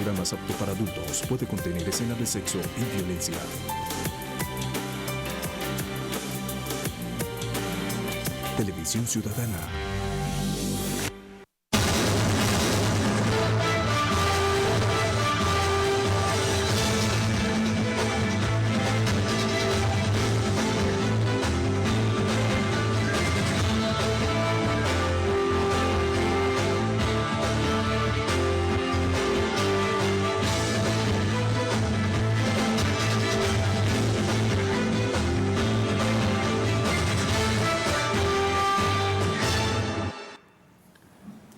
programa es apto para adultos. Puede contener escenas de sexo y violencia. Televisión Ciudadana.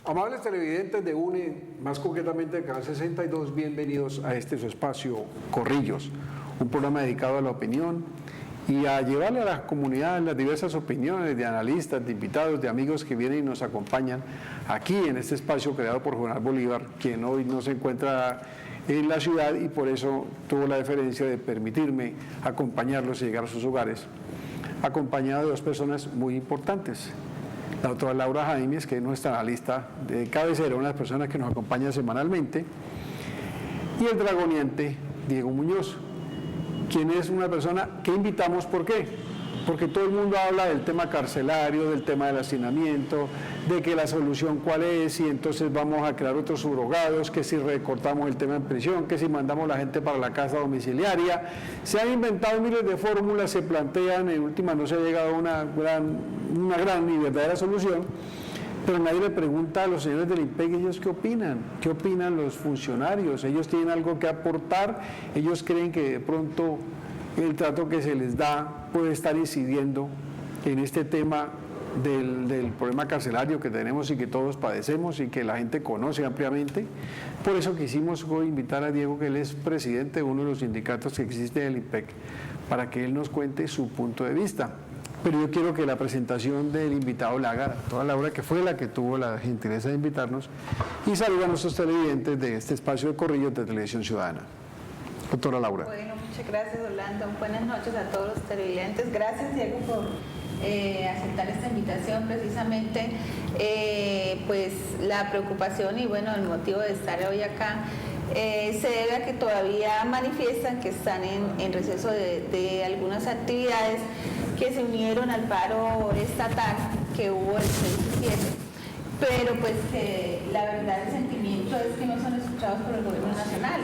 Amables televidentes de UNE, más concretamente de Canal 62, bienvenidos a este su espacio Corrillos, un programa dedicado a la opinión y a llevarle a la comunidad las diversas opiniones de analistas, de invitados, de amigos que vienen y nos acompañan aquí en este espacio creado por Juvenal Bolívar, quien hoy no se encuentra en la ciudad y por eso tuvo la deferencia de permitirme acompañarlos y llegar a sus hogares, acompañado de dos personas muy importantes. La doctora Laura Jaimes, que es nuestra analista de cabecera, una de las personas que nos acompaña semanalmente, y el dragoniente Diego Muñoz, quien es una persona que invitamos. ¿Por qué? Porque todo el mundo habla del tema carcelario, del tema del hacinamiento, de que la solución cuál es, y entonces vamos a crear otros subrogados, que si recortamos el tema en prisión, que si mandamos a la gente para la casa domiciliaria. Se han inventado miles de fórmulas, se plantean, en última no se ha llegado a una gran y verdadera solución, pero nadie le pregunta a los señores del IMPEC ellos qué opinan los funcionarios. Ellos tienen algo que aportar, ellos creen que de pronto el trato que se les da puede estar incidiendo en este tema del problema carcelario que tenemos y que todos padecemos y que la gente conoce ampliamente. Por eso quisimos hoy invitar a Diego, que él es presidente de uno de los sindicatos que existe del IMPEC, para que él nos cuente su punto de vista. Pero yo quiero que la presentación del invitado la haga toda Laura, que fue la que tuvo la gentileza de invitarnos, y saluda a nuestros televidentes de este espacio de Corrillos de Televisión Ciudadana. Doctora Laura. Bueno, muchas gracias, Orlando. Buenas noches a todos los televidentes. Gracias, Diego, por aceptar esta invitación. Precisamente, pues la preocupación y bueno, el motivo de estar hoy acá se debe a que todavía manifiestan que están en receso de algunas actividades que se unieron al paro estatal que hubo el 6 y 7. Pero pues la verdad, el sentimiento es que no son escuchados por el gobierno nacional,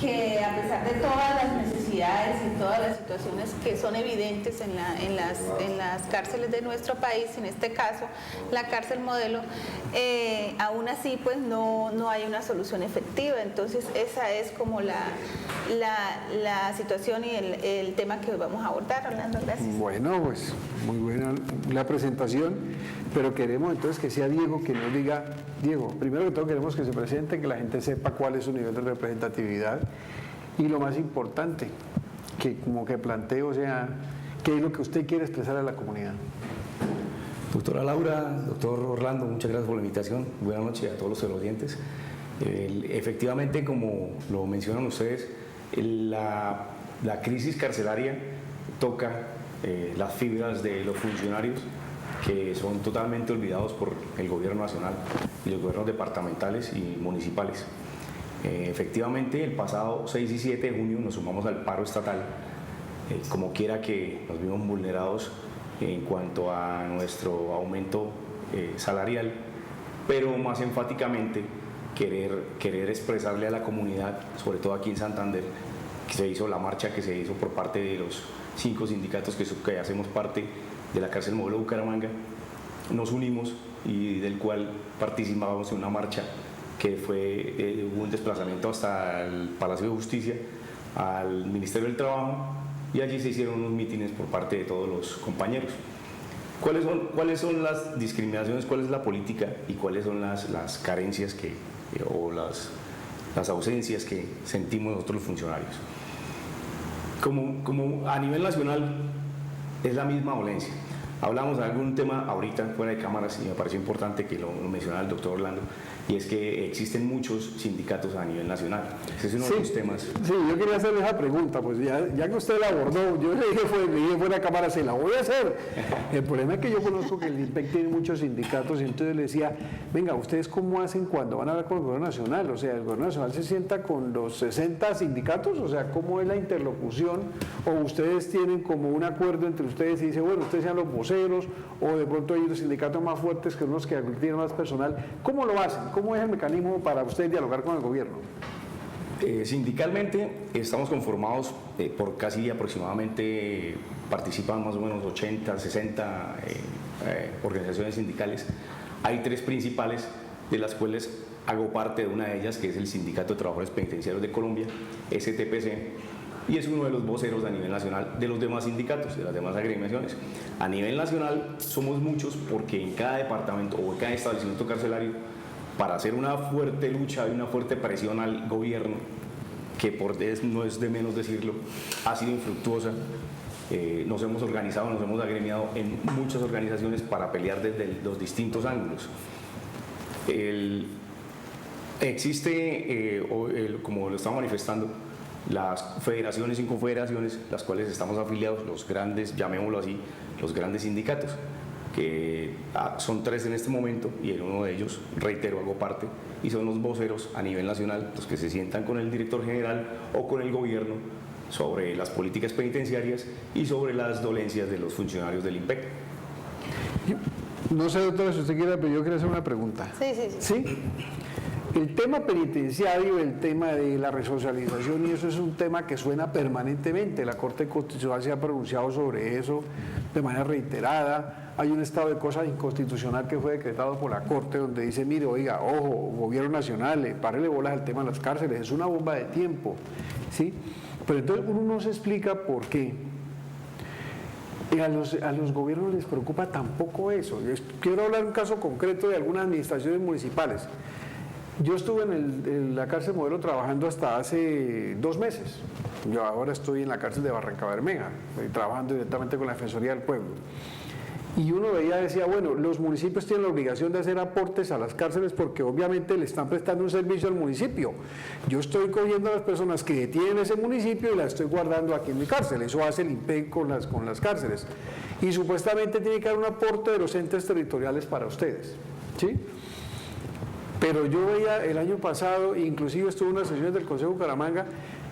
que a pesar de todas las necesidades y todas las situaciones que son evidentes en las cárceles de nuestro país, en este caso la cárcel modelo, aún así pues no hay una solución efectiva. Entonces esa es como la situación y el tema que hoy vamos a abordar. Orlando, gracias. Bueno, pues muy buena la presentación, pero queremos entonces que sea Diego que nos diga. Diego, primero que todo queremos que se presente, que la gente sepa cuál es su nivel de representatividad y lo más importante, que como que plantee, o sea, qué es lo que usted quiere expresar a la comunidad. Doctora Laura, doctor Orlando, muchas gracias por la invitación. Buenas noches a todos los televidentes. Efectivamente, como lo mencionan ustedes, la crisis carcelaria toca las fibras de los funcionarios que son totalmente olvidados por el gobierno nacional y los gobiernos departamentales y municipales. Efectivamente, el pasado 6 y 7 de junio nos sumamos al paro estatal, como quiera que nos vimos vulnerados en cuanto a nuestro aumento salarial, pero más enfáticamente querer expresarle a la comunidad, sobre todo aquí en Santander, que se hizo la marcha que se hizo por parte de los 5 sindicatos que hacemos parte de la cárcel modelo Bucaramanga. Nos unimos y del cual participábamos en una marcha que hubo un desplazamiento hasta el Palacio de Justicia, al Ministerio del Trabajo, y allí se hicieron unos mítines por parte de todos los compañeros. ¿Cuáles son las discriminaciones, cuál es la política y cuáles son las carencias o las ausencias que sentimos nosotros los funcionarios? Como a nivel nacional es la misma dolencia. Hablamos de algún tema ahorita fuera de cámaras y me pareció importante que lo mencionara el doctor Orlando, y es que existen muchos sindicatos a nivel nacional. Ese es uno de los temas. Sí, yo quería hacerle esa pregunta, pues ya que usted la abordó, yo le dije fuera de cámara, se la voy a hacer. El problema es que yo conozco que el INPEC tiene muchos sindicatos y entonces le decía, venga, ¿ustedes cómo hacen cuando van a hablar con el gobierno nacional? O sea, ¿el gobierno nacional se sienta con los 60 sindicatos? O sea, ¿cómo es la interlocución? ¿O ustedes tienen como un acuerdo entre ustedes y dicen, bueno, ustedes sean los voceros, o de pronto hay unos sindicatos más fuertes que unos que tienen más personal? ¿Cómo lo hacen? ¿Cómo es el mecanismo para ustedes dialogar con el gobierno? Sindicalmente estamos conformados por casi aproximadamente, participan más o menos 80, 60 organizaciones sindicales. Hay 3 principales, de las cuales hago parte de una de ellas, que es el Sindicato de Trabajadores Penitenciarios de Colombia, STPC, y es uno de los voceros a nivel nacional de los demás sindicatos, de las demás agremiaciones. A nivel nacional somos muchos porque en cada departamento o en cada establecimiento carcelario, para hacer una fuerte lucha y una fuerte presión al gobierno, que no es de menos decirlo, ha sido infructuosa. Nos hemos organizado, nos hemos agremiado en muchas organizaciones para pelear desde los distintos ángulos. Existe, como lo estamos manifestando, las federaciones y confederaciones, las cuales estamos afiliados, los grandes, llamémoslo así, los grandes sindicatos, que son 3 en este momento, y en uno de ellos, reitero, hago parte, y son los voceros a nivel nacional, los que se sientan con el director general o con el gobierno sobre las políticas penitenciarias y sobre las dolencias de los funcionarios del INPEC. No sé, doctora, si usted quiere, pero yo quería hacer una pregunta. Sí. El tema penitenciario, el tema de la resocialización, y eso es un tema que suena permanentemente. La Corte Constitucional se ha pronunciado sobre eso de manera reiterada. Hay un estado de cosas inconstitucional que fue decretado por la Corte donde dice, mire, oiga, ojo, gobierno nacional, párele bolas al tema de las cárceles, es una bomba de tiempo, ¿sí? Pero entonces uno no se explica por qué a los gobiernos les preocupa tampoco eso. Quiero hablar de un caso concreto de algunas administraciones municipales. Yo estuve en la cárcel Modelo trabajando hasta hace 2 meses. Yo ahora estoy en la cárcel de Barranca Bermeja, trabajando directamente con la Defensoría del Pueblo. Y uno decía, bueno, los municipios tienen la obligación de hacer aportes a las cárceles porque obviamente le están prestando un servicio al municipio. Yo estoy cogiendo a las personas que detienen ese municipio y las estoy guardando aquí en mi cárcel. Eso hace el INPEC con las cárceles. Y supuestamente tiene que haber un aporte de los entes territoriales para ustedes, ¿sí? Pero yo veía el año pasado, inclusive estuve en unas sesiones del Consejo Bucaramanga,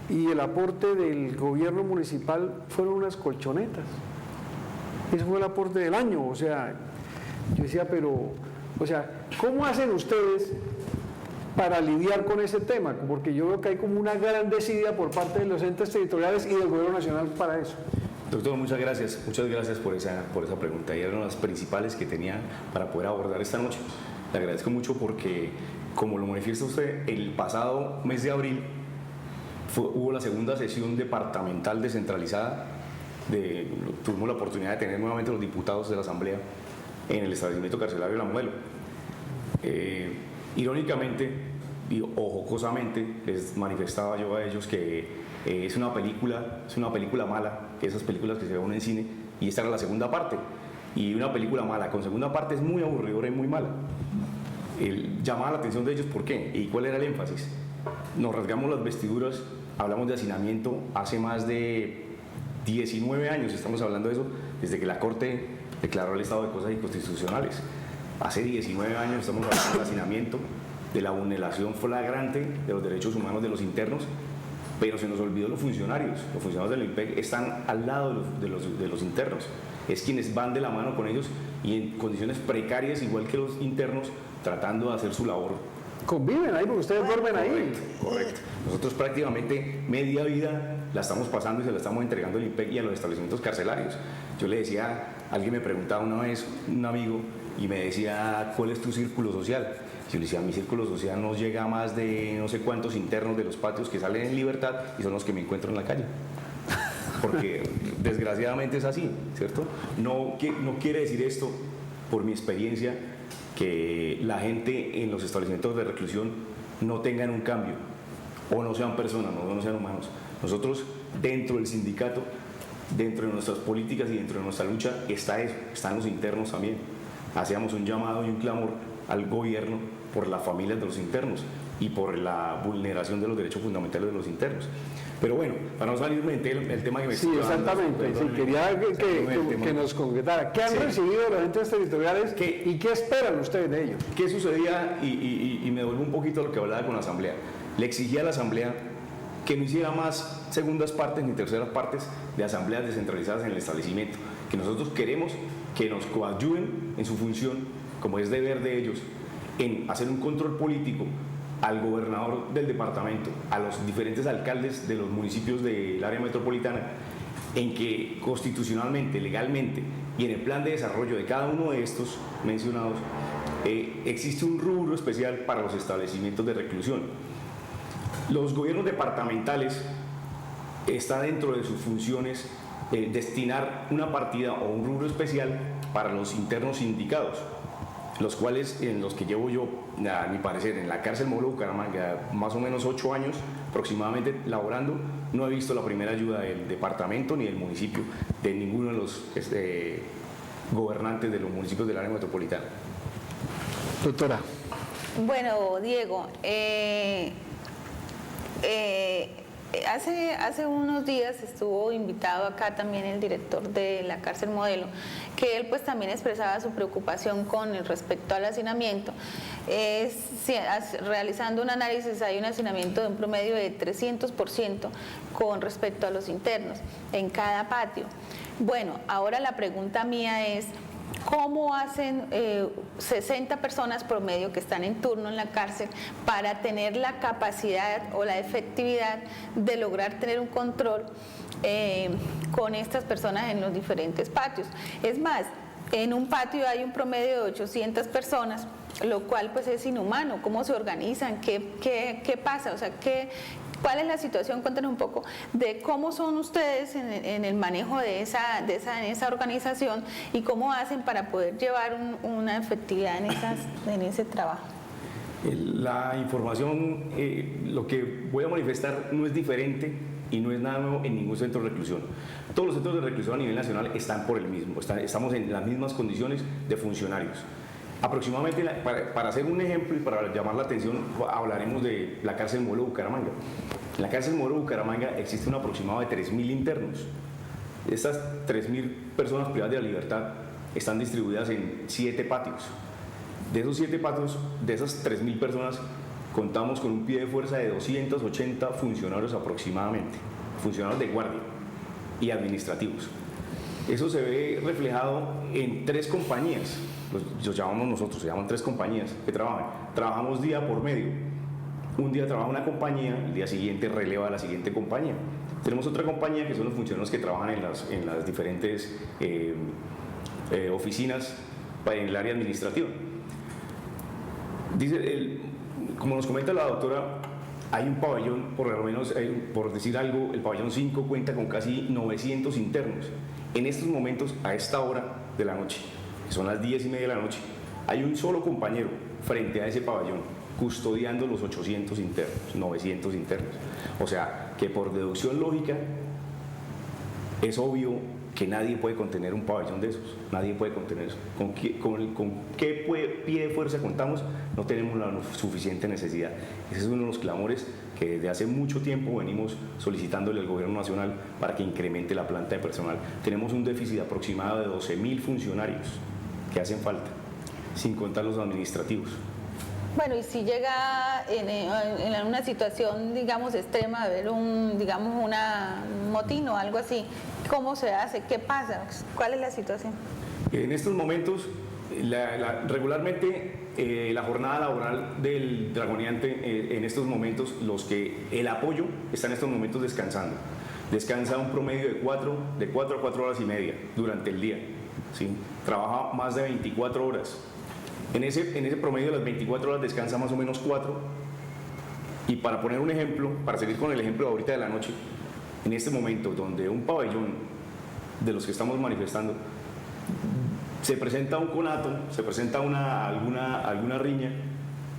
y el aporte del gobierno municipal fueron unas colchonetas. Ese fue el aporte del año. O sea, yo decía, pero, o sea, ¿cómo hacen ustedes para lidiar con ese tema? Porque yo veo que hay como una gran desidia por parte de los entes territoriales y del gobierno nacional para eso. Doctor, muchas gracias por esa pregunta. Y eran las principales que tenía para poder abordar esta noche. Le agradezco mucho porque, como lo manifiesta usted, el pasado mes de abril hubo la segunda sesión departamental descentralizada. Tuvimos la oportunidad de tener nuevamente los diputados de la Asamblea en el establecimiento carcelario de La Modelo. Irónicamente o jocosamente les manifestaba yo a ellos que es una película mala, que esas películas que se ven en cine, y esta era la segunda parte. Y una película mala con segunda parte es muy aburridora y muy mala. Llamaba la atención de ellos, ¿por qué? ¿Y cuál era el énfasis? Nos rasgamos las vestiduras, hablamos de hacinamiento hace más de 19 años, estamos hablando de eso, desde que la Corte declaró el estado de cosas inconstitucionales. Hace 19 años estamos hablando del hacinamiento, de la vulneración flagrante de los derechos humanos de los internos, pero se nos olvidó los funcionarios del INPEC están al lado de los internos, es quienes van de la mano con ellos y en condiciones precarias, igual que los internos, tratando de hacer su labor. Conviven ahí porque ustedes duermen ahí. Correcto. Nosotros prácticamente media vida la estamos pasando y se la estamos entregando al INPEC y a los establecimientos carcelarios. Yo le decía, alguien me preguntaba una vez, un amigo, y me decía, ¿cuál es tu círculo social? Yo le decía, mi círculo social no llega a más de no sé cuántos internos de los patios que salen en libertad y son los que me encuentro en la calle. Porque desgraciadamente es así, ¿cierto? No quiere decir esto, por mi experiencia, que la gente en los establecimientos de reclusión no tengan un cambio, o no sean personas, no sean humanos. Nosotros, dentro del sindicato, dentro de nuestras políticas y dentro de nuestra lucha está eso, están los internos también. Hacíamos un llamado y un clamor al gobierno por las familias de los internos y por la vulneración de los derechos fundamentales de los internos. Pero bueno, para no salirme del tema que me Sí, exactamente. Sí, quería que nos concretara. ¿Qué han recibido los entes territoriales y qué esperan ustedes de ellos? ¿Qué sucedía? Y me devuelvo un poquito a lo que hablaba con la Asamblea. Le exigía a la Asamblea que no hiciera más segundas partes ni terceras partes de asambleas descentralizadas en el establecimiento, que nosotros queremos que nos coadyuven en su función, como es deber de ellos, en hacer un control político al gobernador del departamento, a los diferentes alcaldes de los municipios del área metropolitana, en que constitucionalmente, legalmente y en el plan de desarrollo de cada uno de estos mencionados, existe un rubro especial para los establecimientos de reclusión. Los gobiernos departamentales está dentro de sus funciones destinar una partida o un rubro especial para los internos indicados, los cuales, en los que llevo yo, a mi parecer, en la cárcel Modelo Bucaramanga, más o menos 8 años aproximadamente laborando, no he visto la primera ayuda del departamento ni del municipio, de ninguno de los gobernantes de los municipios del área metropolitana. Doctora. Bueno, Diego, hace unos días estuvo invitado acá también el director de la cárcel Modelo, que él pues también expresaba su preocupación con respecto al hacinamiento. Realizando un análisis, hay un hacinamiento de un promedio de 300% con respecto a los internos en cada patio. Bueno, ahora la pregunta mía es: ¿cómo hacen 60 personas promedio que están en turno en la cárcel para tener la capacidad o la efectividad de lograr tener un control con estas personas en los diferentes patios? Es más, en un patio hay un promedio de 800 personas, lo cual pues es inhumano. ¿Cómo se organizan? ¿Qué pasa? O sea, ¿cuál es la situación? Cuéntenos un poco de cómo son ustedes en el manejo de esa organización y cómo hacen para poder llevar una efectividad en ese trabajo. La información, lo que voy a manifestar no es diferente y no es nada nuevo en ningún centro de reclusión. Todos los centros de reclusión a nivel nacional están por el mismo, estamos en las mismas condiciones de funcionarios. Aproximadamente, para hacer un ejemplo y para llamar la atención, hablaremos de la cárcel Modelo Bucaramanga. En la cárcel Modelo Bucaramanga existe un aproximado de 3.000 internos. Estas 3.000 personas privadas de la libertad están distribuidas en 7 patios. De esos 7 patios, de esas 3.000 personas, contamos con un pie de fuerza de 280 funcionarios aproximadamente, funcionarios de guardia y administrativos. Eso se ve reflejado en 3 compañías. Los llamamos nosotros, se llaman 3 compañías que trabajan. Trabajamos día por medio. Un día trabaja una compañía, el día siguiente releva a la siguiente compañía. Tenemos otra compañía que son los funcionarios que trabajan en las diferentes oficinas en el área administrativa. Como nos comenta la doctora, hay un pabellón, por lo menos, por decir algo, el pabellón 5 cuenta con casi 900 internos. En estos momentos, a esta hora de la noche, que son las 10:30 de la noche, hay un solo compañero frente a ese pabellón custodiando los 800 internos, 900 internos. O sea, que por deducción lógica es obvio que nadie puede contener un pabellón de esos, nadie puede contener eso. ¿Con qué pie de fuerza contamos? No tenemos la suficiente necesidad. Ese es uno de los clamores que desde hace mucho tiempo venimos solicitándole al gobierno nacional para que incremente la planta de personal. Tenemos un déficit aproximado de 12.000 funcionarios que hacen falta, sin contar los administrativos. Bueno, y si llega en una situación, digamos, extrema, de ver un motín o algo así, ¿cómo se hace? ¿Qué pasa? ¿Cuál es la situación? En estos momentos, regularmente la jornada laboral del dragoneante, en estos momentos, el apoyo está en estos momentos descansando. Descansa un promedio de 4 a 4 horas y media durante el día. ¿Sí? Trabaja más de 24 horas. En ese promedio de las 24 horas descansa más o menos 4. Y para poner un ejemplo, para seguir con el ejemplo de ahorita de la noche, en este momento donde un pabellón de los que estamos manifestando se presenta un conato, se presenta alguna riña,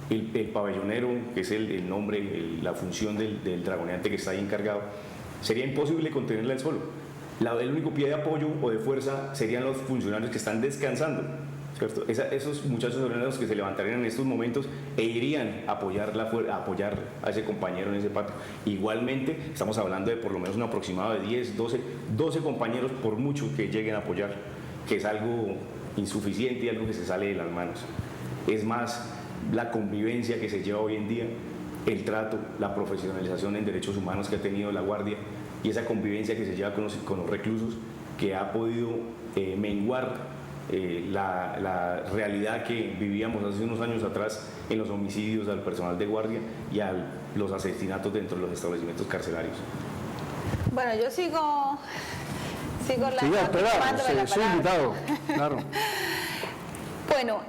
el pabellonero, que es el nombre, la función del dragoneante que está ahí encargado, sería imposible contenerla él solo. El único pie de apoyo o de fuerza serían los funcionarios que están descansando, ¿cierto? Esos muchachos obreros que se levantarían en estos momentos e irían a apoyar a ese compañero en ese patio. Igualmente, estamos hablando de por lo menos un aproximado de 10, 12 compañeros por mucho que lleguen a apoyar, que es algo insuficiente y algo que se sale de las manos. Es más la convivencia que se lleva hoy en día, el trato, la profesionalización en derechos humanos que ha tenido la Guardia y esa convivencia que se lleva con los reclusos, que ha podido menguar la realidad que vivíamos hace unos años atrás en los homicidios al personal de Guardia y a los asesinatos dentro de los establecimientos carcelarios. Bueno, yo sigo la... Sí, doctora, tomándome soy invitado, claro. Bueno,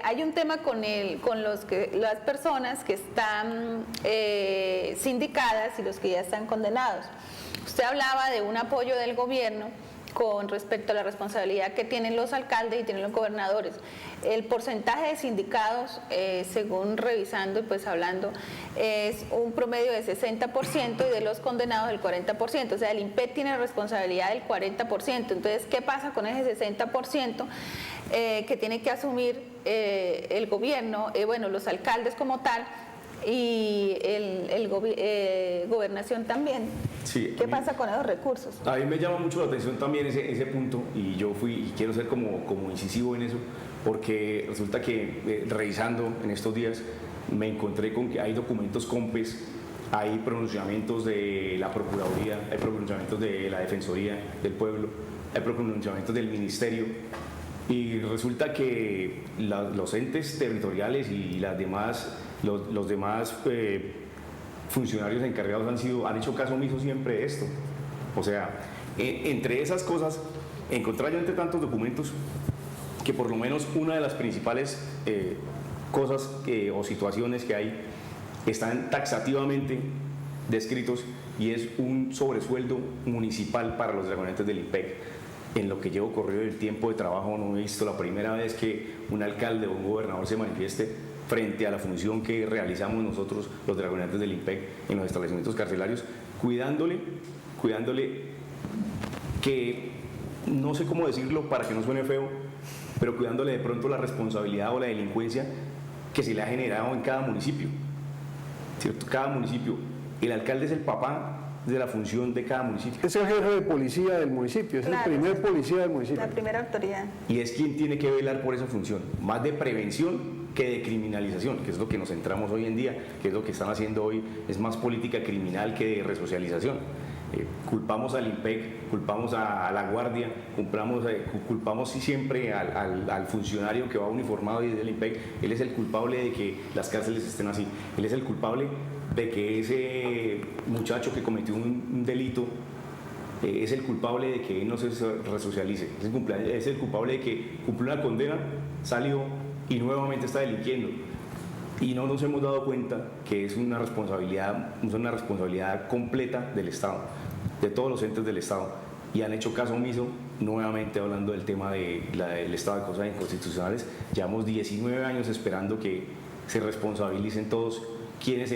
hay un tema con las personas que están sindicadas y los que ya están condenados. Usted hablaba de un apoyo del gobierno con respecto a la responsabilidad que tienen los alcaldes y tienen los gobernadores. El porcentaje de sindicados, según revisando y pues hablando, es un promedio de 60% y de los condenados el 40%. O sea, el IMPEC tiene responsabilidad del 40%. Entonces, ¿qué pasa con ese 60%? Que tiene que asumir el gobierno, bueno, los alcaldes como tal y gobernación también. Sí, ¿Qué pasa con esos recursos? A mí me llama mucho la atención también ese punto y yo quiero ser como incisivo en eso, porque resulta que revisando en estos días me encontré con que hay documentos COMPES, hay pronunciamientos de la Procuraduría, hay pronunciamientos de la Defensoría del Pueblo, hay pronunciamientos del Ministerio. Y resulta que los entes territoriales y los demás funcionarios encargados han hecho caso omiso siempre de esto. O sea, entre esas cosas, encontrar yo entre tantos documentos que por lo menos una de las principales cosas o situaciones que hay están taxativamente descritos y es un sobresueldo municipal para los dragonetes del IMPEC. En lo que llevo corrido el tiempo de trabajo no he visto la primera vez que un alcalde o un gobernador se manifieste frente a la función que realizamos nosotros los dragonetes del IMPEC en los establecimientos carcelarios, cuidándole que, no sé cómo decirlo para que no suene feo, pero cuidándole de pronto la responsabilidad o la delincuencia que se le ha generado en cada municipio, ¿cierto? Cada municipio, el alcalde es el papá de la función de cada municipio. Es el jefe de policía del municipio, es Claro, el primer policía del municipio. La primera autoridad. Y es quien tiene que velar por esa función, más de prevención que de criminalización, que es lo que nos centramos hoy en día, que es lo que están haciendo hoy, es más política criminal que de resocialización. Culpamos al IMPEC, culpamos a la Guardia, culpamos siempre al funcionario que va uniformado desde el IMPEC. Él es el culpable de que las cárceles estén así, él es el culpable de que ese muchacho que cometió un delito es el culpable de que él no se resocialice, es el culpable de que cumplió una condena, salió y nuevamente está delinquiendo. Y no nos hemos dado cuenta que es una responsabilidad completa del Estado, de todos los entes del Estado, y han hecho caso omiso. Nuevamente hablando del tema del estado de cosas inconstitucionales, llevamos 19 años esperando que se responsabilicen todos, quienes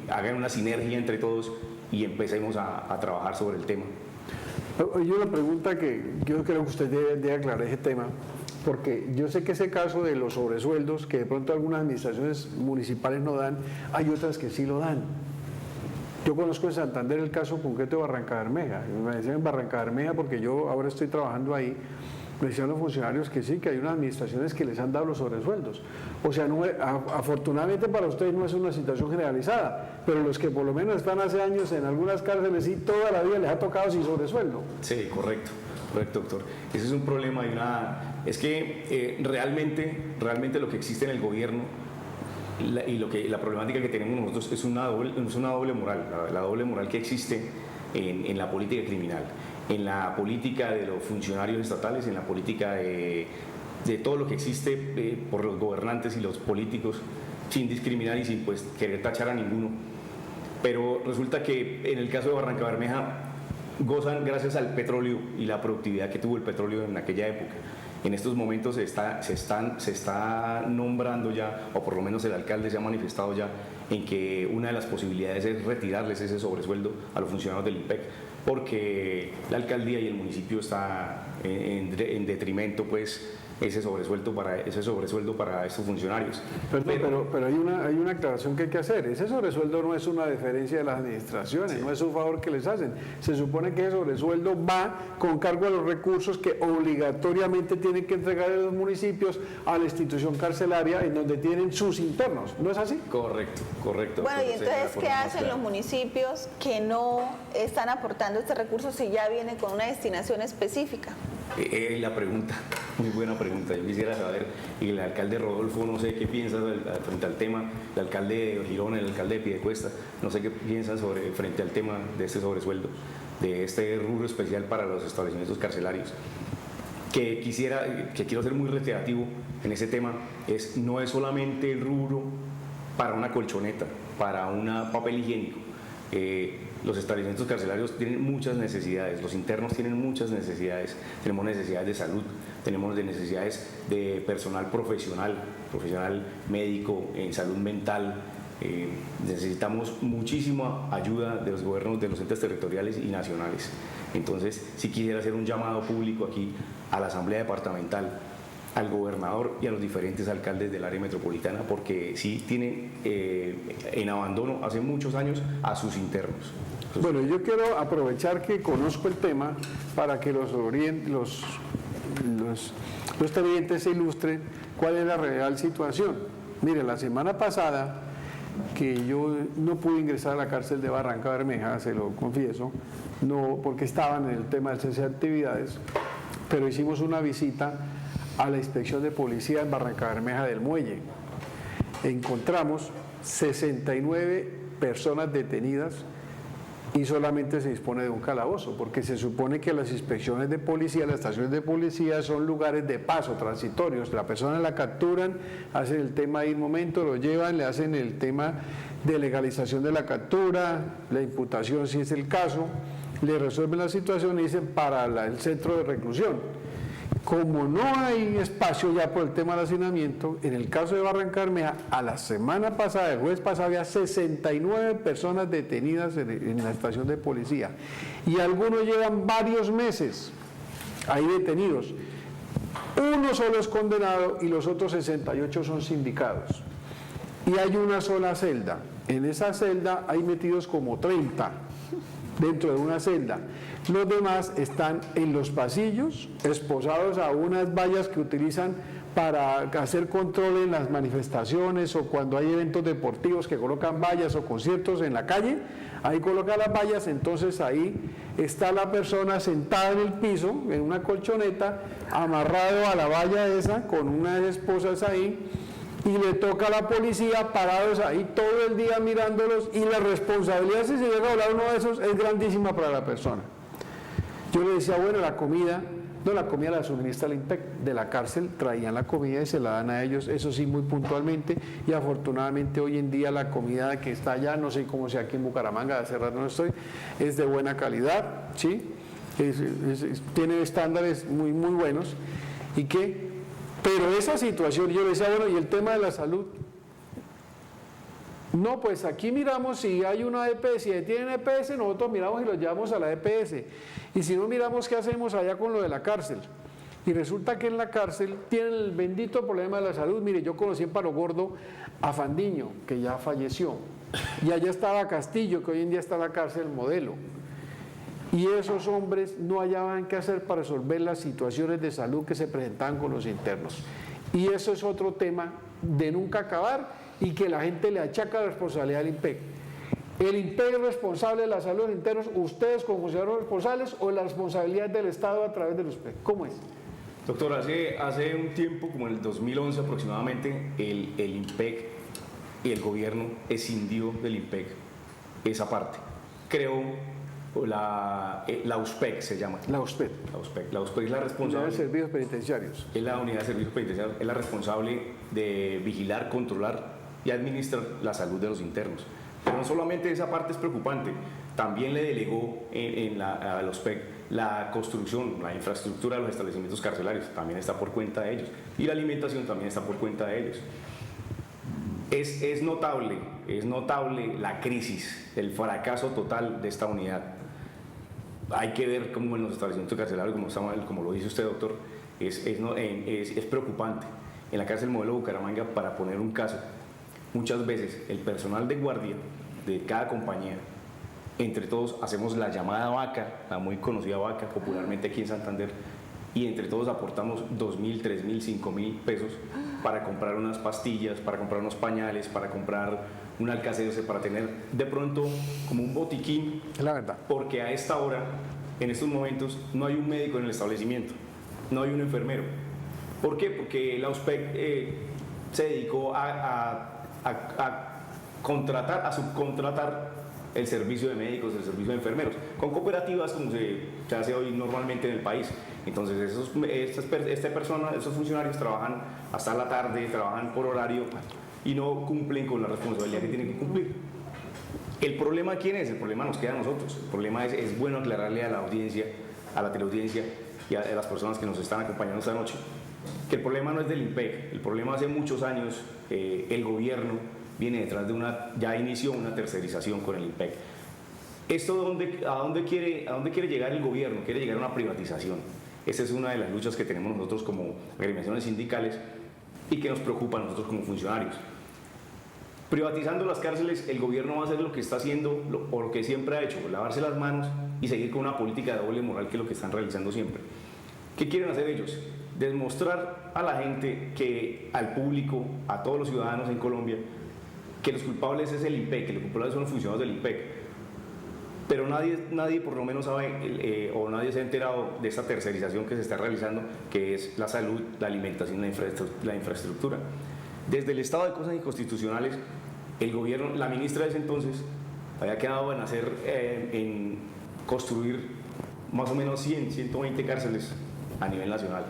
hagan una sinergia entre todos y empecemos a trabajar sobre el tema. Hay una pregunta que yo creo que usted debe aclarar ese tema, porque yo sé que ese caso de los sobresueldos, que de pronto algunas administraciones municipales no dan, hay otras que sí lo dan. Yo conozco en Santander el caso concreto de Barranca Bermeja. Me decían en Barranca Bermeja porque yo ahora estoy trabajando ahí. Me decían los funcionarios que sí, que hay unas administraciones que les han dado los sobresueldos. O sea, afortunadamente para ustedes no es una situación generalizada, pero los que por lo menos están hace años en algunas cárceles sí, toda la vida les ha tocado sin sobresueldo. Sí, correcto, doctor. Ese es un problema es que realmente lo que existe en el gobierno la problemática que tenemos nosotros es una doble moral, la doble moral que existe en la política criminal, en la política de los funcionarios estatales, en la política de todo lo que existe por los gobernantes y los políticos, sin discriminar y sin pues querer tachar a ninguno. Pero resulta que en el caso de Barranca Bermeja gozan gracias al petróleo y la productividad que tuvo el petróleo en aquella época. En estos momentos se está nombrando ya, o por lo menos el alcalde se ha manifestado ya, en que una de las posibilidades es retirarles ese sobresueldo a los funcionarios del IMPEC, porque la alcaldía y el municipio está en detrimento, pues, ese sobresueldo para estos funcionarios. Pero hay una aclaración que hay que hacer. Ese sobresueldo no es una deferencia de las administraciones, no es un favor que les hacen. Se supone que ese sobresueldo va con cargo a los recursos que obligatoriamente tienen que entregar los municipios a la institución carcelaria en donde tienen sus internos. ¿No es así? Correcto. Bueno, y entonces, ¿qué hacen los municipios que no están aportando este recurso si ya viene con una destinación específica? La pregunta, muy buena pregunta. Yo quisiera saber, y el alcalde Rodolfo, no sé qué piensa frente al tema, el alcalde de Girón, el alcalde de Piedecuesta, no sé qué piensan frente al tema de este sobresueldo, de este rubro especial para los establecimientos carcelarios. Que quiero ser muy reiterativo en ese tema, no es solamente el rubro para una colchoneta, para un papel higiénico. Los establecimientos carcelarios tienen muchas necesidades, los internos tienen muchas necesidades, tenemos necesidades de salud, tenemos necesidades de personal profesional médico, en salud mental, necesitamos muchísima ayuda de los gobiernos, de los entes territoriales y nacionales. Entonces, sí quisiera hacer un llamado público aquí a la Asamblea Departamental, al gobernador y a los diferentes alcaldes del área metropolitana, porque sí tienen en abandono hace muchos años a sus internos. Bueno, yo quiero aprovechar que conozco el tema para que los televidentes se ilustren cuál es la real situación. Mire, la semana pasada, que yo no pude ingresar a la cárcel de Barranca Bermeja, se lo confieso, no porque estaban en el tema del cese de actividades, pero hicimos una visita a la inspección de policía en Barranca Bermeja del Muelle. Encontramos 69 personas detenidas y solamente se dispone de un calabozo, porque se supone que las inspecciones de policía, las estaciones de policía son lugares de paso, transitorios. La persona la capturan, hacen el tema ahí un momento, lo llevan, le hacen el tema de legalización de la captura, la imputación si es el caso, le resuelven la situación y dicen para el centro de reclusión. Como no hay espacio ya por el tema del hacinamiento, en el caso de Barranca Bermeja, a la semana pasada, el jueves pasado, había 69 personas detenidas en la estación de policía. Y algunos llevan varios meses ahí detenidos. Uno solo es condenado y los otros 68 son sindicados. Y hay una sola celda. En esa celda hay metidos como 30 dentro de una celda. Los demás están en los pasillos, esposados a unas vallas que utilizan para hacer control en las manifestaciones o cuando hay eventos deportivos que colocan vallas o conciertos en la calle, ahí colocan las vallas, entonces ahí está la persona sentada en el piso, en una colchoneta, amarrado a la valla esa, con unas esposas ahí, y le toca a la policía parados ahí todo el día mirándolos, y la responsabilidad si se llega a hablar uno de esos es grandísima para la persona. Yo le decía, bueno, la comida la suministra el IMPEC, de la cárcel traían la comida y se la dan a ellos, eso sí muy puntualmente, y afortunadamente hoy en día la comida que está allá, no sé cómo sea aquí en Bucaramanga, hace rato no estoy, es de buena calidad, ¿sí? Tiene estándares muy, muy buenos, pero esa situación, yo le decía, bueno, y el tema de la salud, no, pues aquí miramos si hay una EPS, si tienen EPS, nosotros miramos y los llevamos a la EPS. Y si no miramos qué hacemos allá con lo de la cárcel. Y resulta que en la cárcel tienen el bendito problema de la salud. Mire, yo conocí en Palo Gordo a Fandiño, que ya falleció. Y allá estaba Castillo, que hoy en día está en la cárcel Modelo. Y esos hombres no hallaban qué hacer para resolver las situaciones de salud que se presentaban con los internos. Y eso es otro tema de nunca acabar y que la gente le achaca la responsabilidad al IMPEC. ¿El IMPEC es responsable de la salud de los internos, ustedes como funcionarios responsables, o la responsabilidad del Estado a través del IMPEC? ¿Cómo es? Doctor, hace un tiempo, como en el 2011 aproximadamente, el IMPEC y el gobierno escindió del IMPEC esa parte. Creó la USPEC, se llama. La USPEC. La USPEC es la responsable. Unidad de Servicios Penitenciarios. Es la Unidad de Servicios Penitenciarios, es la responsable de vigilar, controlar y administrar la salud de los internos. Pero no solamente esa parte es preocupante, también le delegó a los PEC la construcción, la infraestructura de los establecimientos carcelarios, también está por cuenta de ellos, y la alimentación también está por cuenta de ellos. Es notable la crisis, el fracaso total de esta unidad. Hay que ver cómo en los establecimientos carcelarios, como lo dice usted, doctor, es preocupante. En la cárcel modelo Bucaramanga, para poner un caso, muchas veces el personal de guardia de cada compañía, entre todos hacemos la llamada vaca, la muy conocida vaca popularmente aquí en Santander, y entre todos aportamos 2.000, 3.000, 5.000 pesos para comprar unas pastillas, para comprar unos pañales, para comprar un alcacelser, para tener de pronto como un botiquín. Es la verdad. Porque a esta hora, en estos momentos, no hay un médico en el establecimiento, no hay un enfermero. ¿Por qué? Porque la USPEC se dedicó a subcontratar el servicio de médicos, el servicio de enfermeros, con cooperativas como se hace hoy normalmente en el país. Entonces esos funcionarios trabajan hasta la tarde, trabajan por horario y no cumplen con la responsabilidad que tienen que cumplir. ¿El problema quién es? El problema nos queda a nosotros. El problema es bueno aclararle a la audiencia, a la teleaudiencia y a las personas que nos están acompañando esta noche, que el problema no es del IMPEC. El problema hace muchos años el gobierno viene detrás de ya inició una tercerización con el IMPEC. ¿Esto a dónde quiere llegar el gobierno? Quiere llegar a una privatización. Esa es una de las luchas que tenemos nosotros como agremiaciones sindicales y que nos preocupa a nosotros como funcionarios. Privatizando las cárceles, el gobierno va a hacer lo que está haciendo o lo que siempre ha hecho, lavarse las manos y seguir con una política de doble moral, que es lo que están realizando siempre. ¿Qué quieren hacer ellos? Demostrar a la gente, al público, a todos los ciudadanos en Colombia, que los culpables es el IMPEC, que los culpables son los funcionarios del IMPEC. Pero nadie por lo menos sabe o nadie se ha enterado de esta tercerización que se está realizando, que es la salud, la alimentación, la infraestructura. Desde el estado de cosas inconstitucionales, el gobierno, la ministra de ese entonces, había quedado en construir más o menos 120 cárceles a nivel nacional,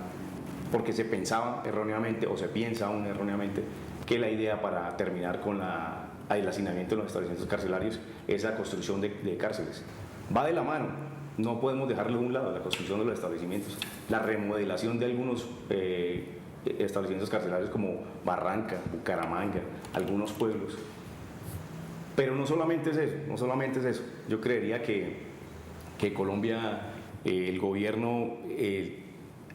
porque se pensaba erróneamente, o se piensa aún erróneamente, que la idea para terminar con el hacinamiento de los establecimientos carcelarios es la construcción de cárceles. Va de la mano, no podemos dejarlo de un lado, la construcción de los establecimientos, la remodelación de algunos establecimientos carcelarios como Barranca, Bucaramanga, algunos pueblos. Pero no solamente es eso, yo creería que Colombia, el gobierno,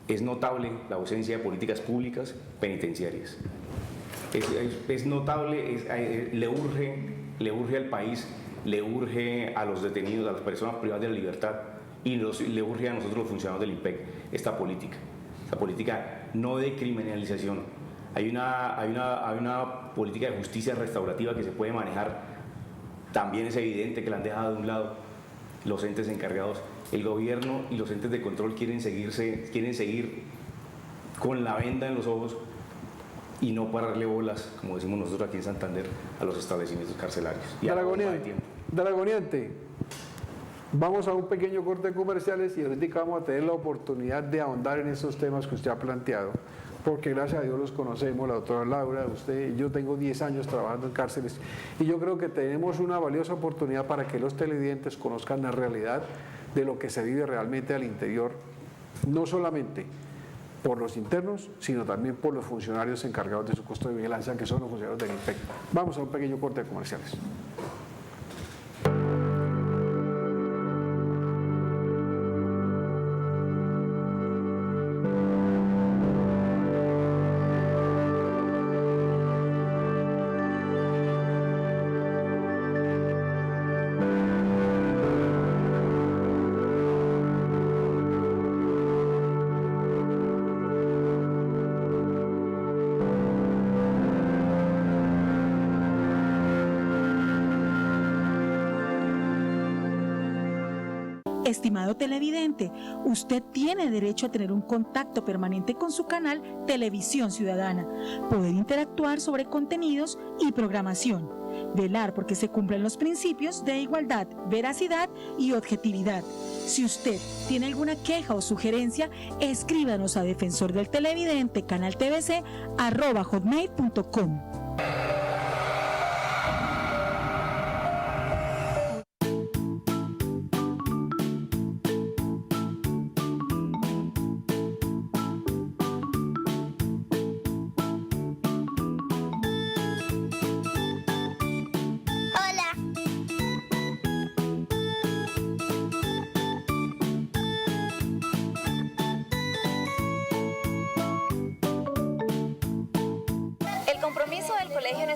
es notable la ausencia de políticas públicas penitenciarias. Es notable, le urge al país, le urge a los detenidos, a las personas privadas de la libertad y le urge a nosotros los funcionarios del IMPEC esta política no de criminalización. Hay una política de justicia restaurativa que se puede manejar. También es evidente que la han dejado de un lado los entes encargados. El gobierno y los entes de control quieren seguir con la venda en los ojos y no pararle bolas, como decimos nosotros aquí en Santander, a los establecimientos carcelarios. Dragoniante, vamos a un pequeño corte de comerciales y ahorita vamos a tener la oportunidad de ahondar en esos temas que usted ha planteado, porque gracias a Dios los conocemos, la doctora Laura, usted y yo. Tengo 10 años trabajando en cárceles y yo creo que tenemos una valiosa oportunidad para que los televidentes conozcan la realidad de lo que se vive realmente al interior, no solamente por los internos, sino también por los funcionarios encargados de su custodia y vigilancia, que son los funcionarios del IMPEC. Vamos a un pequeño corte de comerciales. Estimado televidente, usted tiene derecho a tener un contacto permanente con su canal Televisión Ciudadana, poder interactuar sobre contenidos y programación, velar porque se cumplen los principios de igualdad, veracidad y objetividad. Si usted tiene alguna queja o sugerencia, escríbanos a defensordeltelevidente canaltvc@hotmail.com.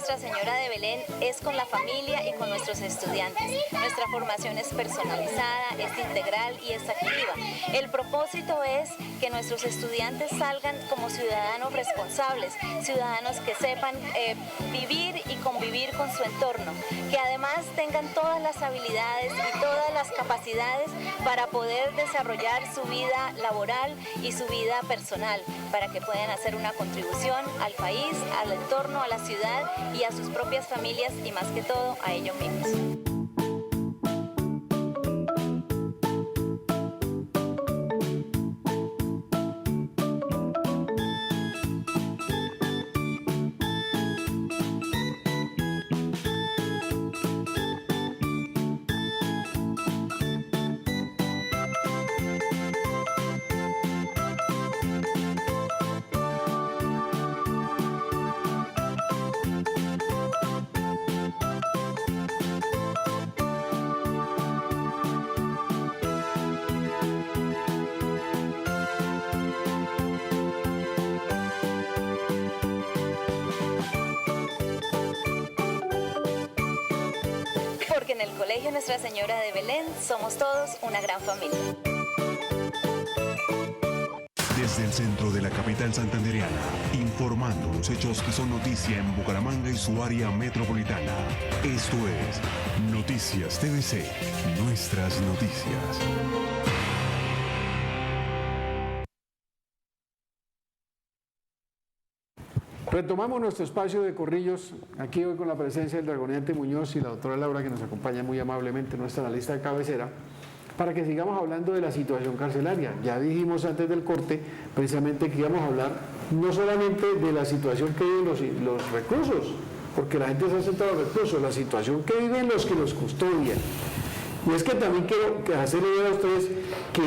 Nuestra Señora de Belén es con la familia y con nuestros estudiantes. Nuestra formación es personalizada, es integral y es activa. El propósito es que nuestros estudiantes salgan como ciudadanos responsables, ciudadanos que sepan vivir y convivir con su entorno, que además tengan todas las habilidades y todas las capacidades para poder desarrollar su vida laboral y su vida personal, para que puedan hacer una contribución al país, al entorno, a la ciudad y a sus propias familias y más que todo a ellos mismos. Porque en el Colegio Nuestra Señora de Belén somos todos una gran familia. Desde el centro de la capital santandereana, informando los hechos que son noticia en Bucaramanga y su área metropolitana. Esto es Noticias TVC, nuestras noticias. Retomamos nuestro espacio de Corrillos, aquí hoy con la presencia del dragoniante Muñoz y la doctora Laura, que nos acompaña muy amablemente, nuestra analista de cabecera, para que sigamos hablando de la situación carcelaria. Ya dijimos antes del corte, precisamente, que íbamos a hablar no solamente de la situación que viven los reclusos, porque la gente se ha sentado a los reclusos, la situación que viven los que los custodian. Y es que también quiero hacerle ver a ustedes que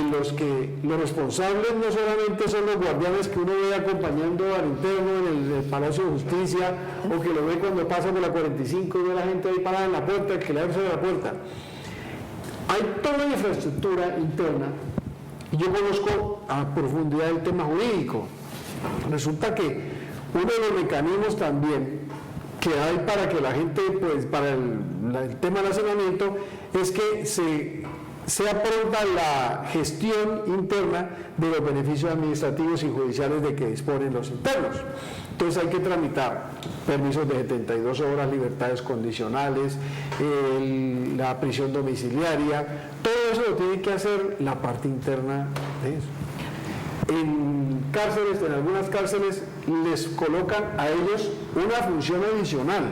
los responsables no solamente son los guardianes que uno ve acompañando al interno en el Palacio de Justicia, o que lo ve cuando pasa por la 45 y ve a la gente ahí parada en la puerta, el que le abre la puerta. Hay toda la infraestructura interna, y yo conozco a profundidad el tema jurídico. Resulta que uno de los mecanismos también que hay para que la gente, pues para el tema del hacinamiento, es que sea pronta la gestión interna de los beneficios administrativos y judiciales de que disponen los internos. Entonces hay que tramitar permisos de 72 horas, libertades condicionales, la prisión domiciliaria, todo eso lo tiene que hacer la parte interna de eso. En algunas cárceles les colocan a ellos una función adicional.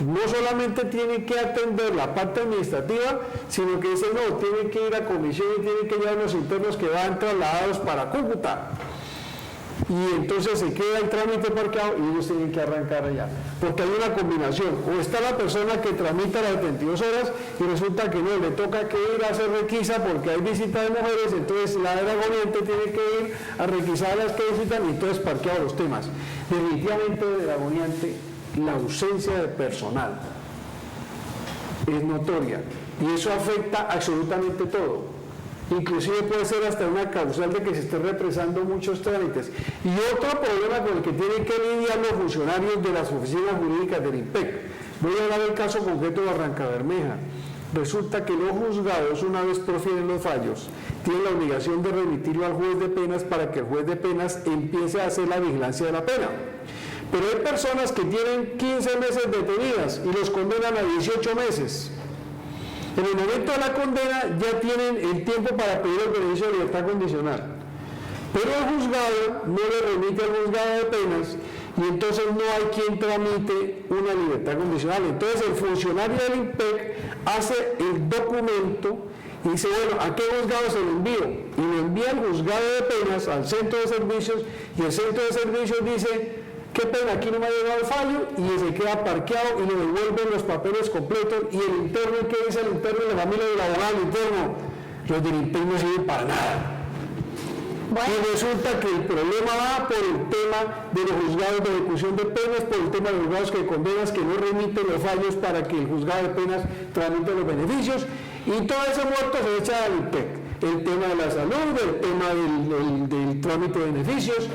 No solamente tienen que atender la parte administrativa, sino que dicen, no, tienen que ir a comisión y tienen que llevar los internos que van trasladados para Cúcuta. Y entonces se queda el trámite parqueado y ellos tienen que arrancar allá. Porque hay una combinación, o está la persona que tramita las 72 horas y resulta que no, le toca que ir a hacer requisa porque hay visita de mujeres, entonces la dragoniante tiene que ir a requisar a las que visitan y entonces parqueado los temas. Definitivamente de dragoniante la ausencia de personal es notoria y eso afecta absolutamente todo. Inclusive puede ser hasta una causal de que se esté represando muchos trámites. Y otro problema con el que tienen que lidiar los funcionarios de las oficinas jurídicas del IMPEC. Voy a hablar del caso concreto de Barrancabermeja. Resulta que los juzgados, una vez profieren los fallos, tienen la obligación de remitirlo al juez de penas para que el juez de penas empiece a hacer la vigilancia de la pena. Pero hay personas que tienen 15 meses detenidas y los condenan a 18 meses. En el momento de la condena ya tienen el tiempo para pedir el beneficio de libertad condicional. Pero el juzgado no le remite al juzgado de penas y entonces no hay quien tramite una libertad condicional. Entonces el funcionario del IMPEC hace el documento y dice, bueno, ¿a qué juzgado se lo envío? Y lo envía al juzgado de penas, al centro de servicios, y el centro de servicios dice, qué pena, aquí no me ha llegado el fallo, y se queda parqueado y le devuelven los papeles completos. Y el interno, ¿qué dice el interno? La familia del abogado del interno, los del interno no sirven para nada. Bueno. Y resulta que el problema va por el tema de los juzgados de ejecución de penas, por el tema de los juzgados que condenas que no remiten los fallos para que el juzgado de penas tramite los beneficios, y todo ese muerto se echa al IMPEC. El tema de la salud, el tema del trámite de beneficios.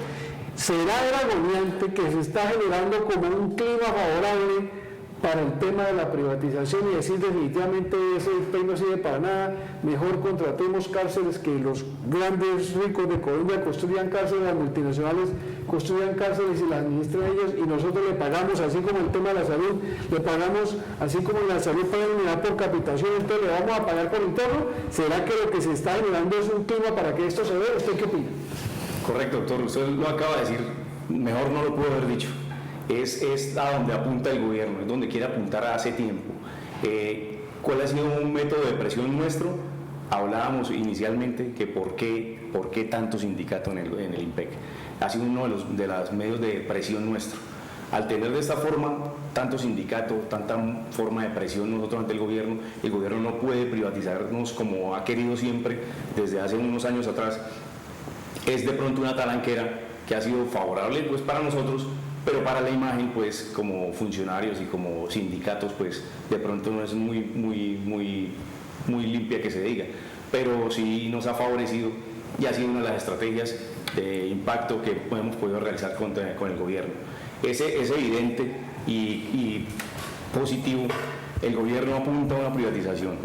¿Será agobiante que se está generando como un clima favorable para el tema de la privatización y decir definitivamente ese IPEC no sirve para nada, mejor contratemos cárceles, que los grandes ricos de Colombia construyan cárceles, las multinacionales construyan cárceles y las administren ellos, y nosotros le pagamos, así como el tema de la salud, le pagamos, así como en la salud pagan unidad por capitación, entonces le vamos a pagar por interno? ¿Será que lo que se está generando es un clima para que esto se vea? ¿Usted qué opina? Correcto, doctor, usted lo acaba de decir, mejor no lo pudo haber dicho. Es a donde apunta el gobierno, es donde quiere apuntar hace tiempo. ¿Cuál ha sido un método de presión nuestro? Hablábamos inicialmente que por qué tanto sindicato en el IMPEC. Ha sido uno de los medios de presión nuestro. Al tener de esta forma tanto sindicato, tanta forma de presión nosotros ante el gobierno no puede privatizarnos como ha querido siempre desde hace unos años atrás. Es de pronto una talanquera que ha sido favorable pues para nosotros, pero para la imagen pues como funcionarios y como sindicatos pues de pronto no es muy limpia que se diga, pero sí nos ha favorecido y ha sido una de las estrategias de impacto que hemos podido realizar con el gobierno. Es evidente y positivo, el gobierno apunta a una privatización,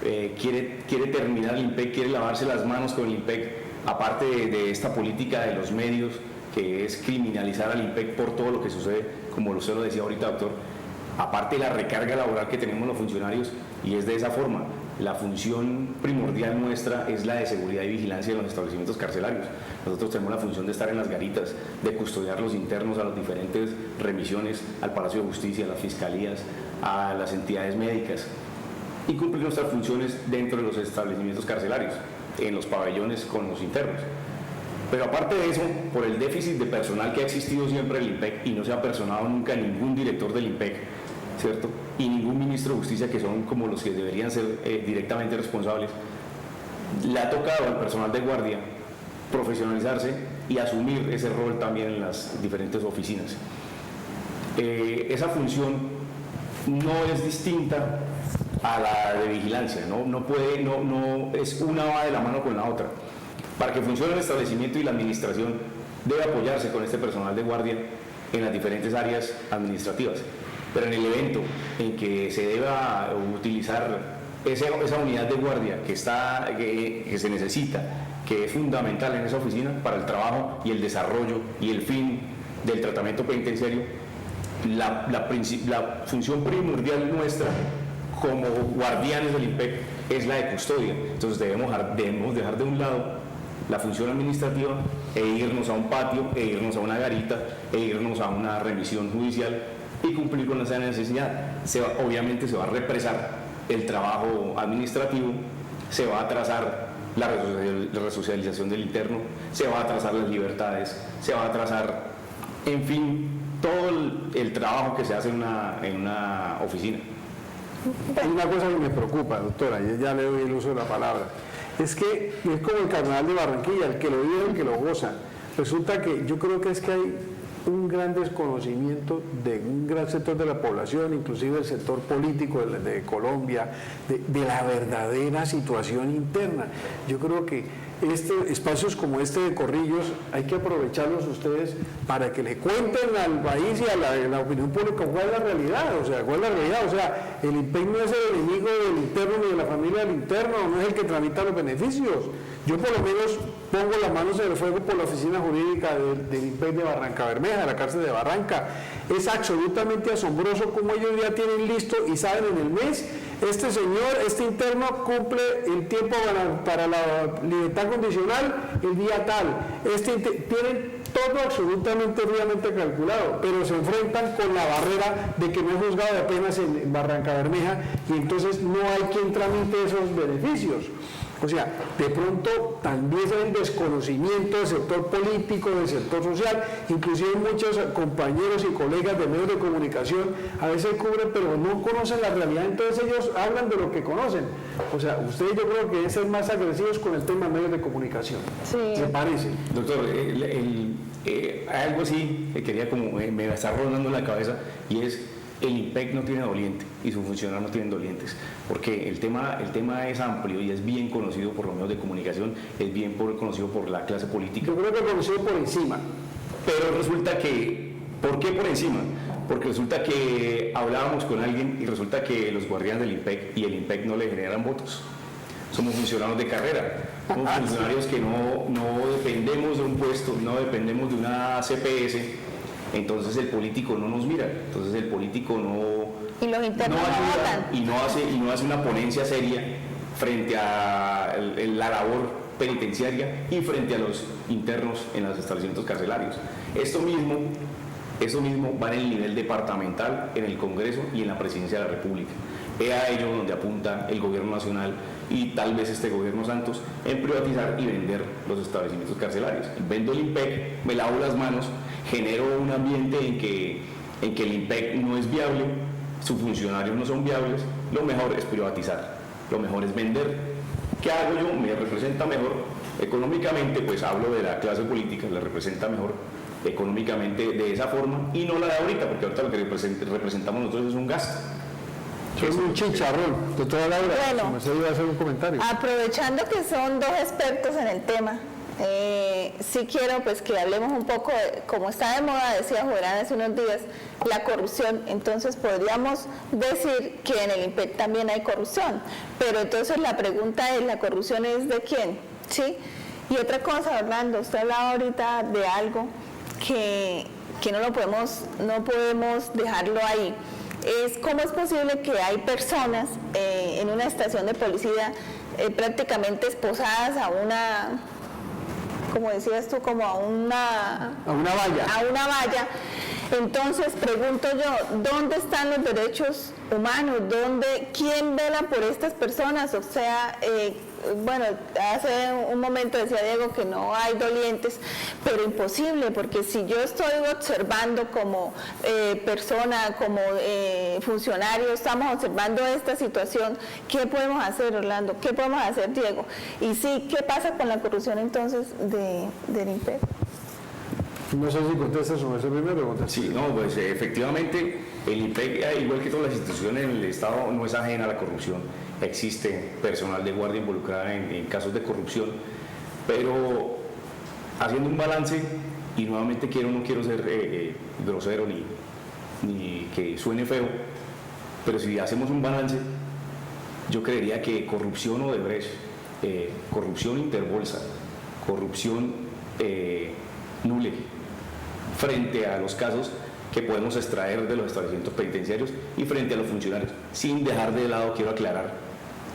quiere terminar el IMPEC, quiere lavarse las manos con el IMPEC, aparte de esta política de los medios, que es criminalizar al IMPEC por todo lo que sucede, como usted lo decía ahorita, doctor, aparte de la recarga laboral que tenemos los funcionarios, y es de esa forma. La función primordial nuestra es la de seguridad y vigilancia de los establecimientos carcelarios. Nosotros tenemos la función de estar en las garitas, de custodiar los internos a las diferentes remisiones, al Palacio de Justicia, a las fiscalías, a las entidades médicas, y cumplir nuestras funciones dentro de los establecimientos carcelarios, en los pabellones con los internos. Pero aparte de eso, por el déficit de personal que ha existido siempre en el IMPEC y no se ha personado nunca ningún director del IMPEC, ¿cierto? Y ningún ministro de Justicia, que son como los que deberían ser directamente responsables, le ha tocado al personal de guardia profesionalizarse y asumir ese rol también en las diferentes oficinas. Esa función no es distinta a la de vigilancia, no es una va de la mano con la otra. Para que funcione el establecimiento y la administración debe apoyarse con este personal de guardia en las diferentes áreas administrativas. Pero en el evento en que se deba utilizar esa unidad de guardia que se necesita, que es fundamental en esa oficina para el trabajo y el desarrollo y el fin del tratamiento penitenciario, la función primordial nuestra como guardianes del IMPEC es la de custodia. Entonces debemos dejar de un lado la función administrativa e irnos a un patio, e irnos a una garita, e irnos a una remisión judicial y cumplir con esa necesidad. Obviamente se va a represar el trabajo administrativo, se va a atrasar la resocialización del interno, se va a atrasar las libertades, se va a atrasar, en fin, todo el trabajo que se hace en una oficina. Hay una cosa que me preocupa, doctora, y ya le doy el uso de la palabra. Es que es como el Carnaval de Barranquilla, el que lo vive, el que lo goza. Resulta que yo creo que es que hay un gran desconocimiento de un gran sector de la población, inclusive el sector político de Colombia, de la verdadera situación interna. Yo creo que espacios como este de Corrillos hay que aprovecharlos ustedes para que le cuenten al país y a la opinión pública cuál es la realidad, o sea, el IMPEC no es el enemigo del interno ni de la familia del interno, no es el que tramita los beneficios. Yo por lo menos pongo las manos en el fuego por la oficina jurídica del IMPEC de Barranca Bermeja, de la cárcel de Barranca. Es absolutamente asombroso cómo ellos ya tienen listo y saben en el mes, este interno cumple el tiempo para la libertad condicional el día tal. Tienen todo absolutamente fríamente calculado, pero se enfrentan con la barrera de que no es juzgado de penas en Barranca Bermeja y entonces no hay quien tramite esos beneficios. O sea, de pronto también hay un desconocimiento del sector político, del sector social, inclusive muchos compañeros y colegas de medios de comunicación a veces cubren, pero no conocen la realidad, entonces ellos hablan de lo que conocen. O sea, ustedes yo creo que deben ser más agresivos con el tema de medios de comunicación. Sí. ¿Me parece? Doctor, hay algo así que quería me está rondando en la cabeza, y es: el IMPEC no tiene doliente y sus funcionarios no tienen dolientes, porque el tema es amplio y es bien conocido por los medios de comunicación, es bien conocido por la clase política. Yo creo que conocido por encima. Pero resulta que, ¿por qué por encima? Porque resulta que hablábamos con alguien y resulta que los guardianes del IMPEC y el IMPEC no le generan votos. Somos funcionarios de carrera, somos funcionarios que no dependemos de un puesto, no dependemos de una CPS, entonces el político no nos mira, entonces el político Y los internos no ayuda votan. y no hace una ponencia seria frente a la labor penitenciaria y frente a los internos en los establecimientos carcelarios. Esto mismo va en el nivel departamental, en el Congreso y en la Presidencia de la República. Es a ello donde apunta el gobierno nacional y tal vez este gobierno Santos en privatizar y vender los establecimientos carcelarios. Vendo el IMPEC, me lavo las manos, genero un ambiente en que el IMPEC no es viable, sus funcionarios no son viables, lo mejor es privatizar, lo mejor es vender. ¿Qué hago yo? Me representa mejor económicamente, pues hablo de la clase política, la representa mejor económicamente de esa forma y no la de ahorita, porque ahorita lo que representamos nosotros es un gasto. Es un chicharrón. Doctora Laura, Bueno, se me iba a hacer un comentario. Aprovechando que son dos expertos en el tema, sí quiero pues que hablemos un poco, como está de moda, decía Joverán hace unos días, la corrupción. Entonces podríamos decir que en el IMPEC también hay corrupción, pero entonces la pregunta es, ¿la corrupción es de quién? ¿Sí? Y otra cosa, Orlando, usted hablaba ahorita de algo que no podemos dejarlo ahí. Es cómo es posible que hay personas en una estación de policía prácticamente esposadas a una, como decías tú, como a una valla. A una valla. Entonces pregunto yo, ¿dónde están los derechos humanos? ¿Quién vela por estas personas? O sea, bueno, hace un momento decía Diego que no hay dolientes, pero imposible, porque si yo estoy observando como persona, como funcionario, estamos observando esta situación, ¿qué podemos hacer, Orlando? ¿Qué podemos hacer, Diego? Y sí, ¿qué pasa con la corrupción entonces del IMPEC? No sé si contestas o eso primero. Sí, no, pues efectivamente el IMPEC, igual que todas las instituciones en el Estado, no es ajena a la corrupción. Existe personal de guardia involucrada en casos de corrupción, pero haciendo un balance, y nuevamente no quiero ser grosero ni que suene feo, pero si hacemos un balance, yo creería que corrupción Odebrecht, corrupción Interbolsa, corrupción Nule, frente a los casos que podemos extraer de los establecimientos penitenciarios y frente a los funcionarios, sin dejar de lado, quiero aclarar,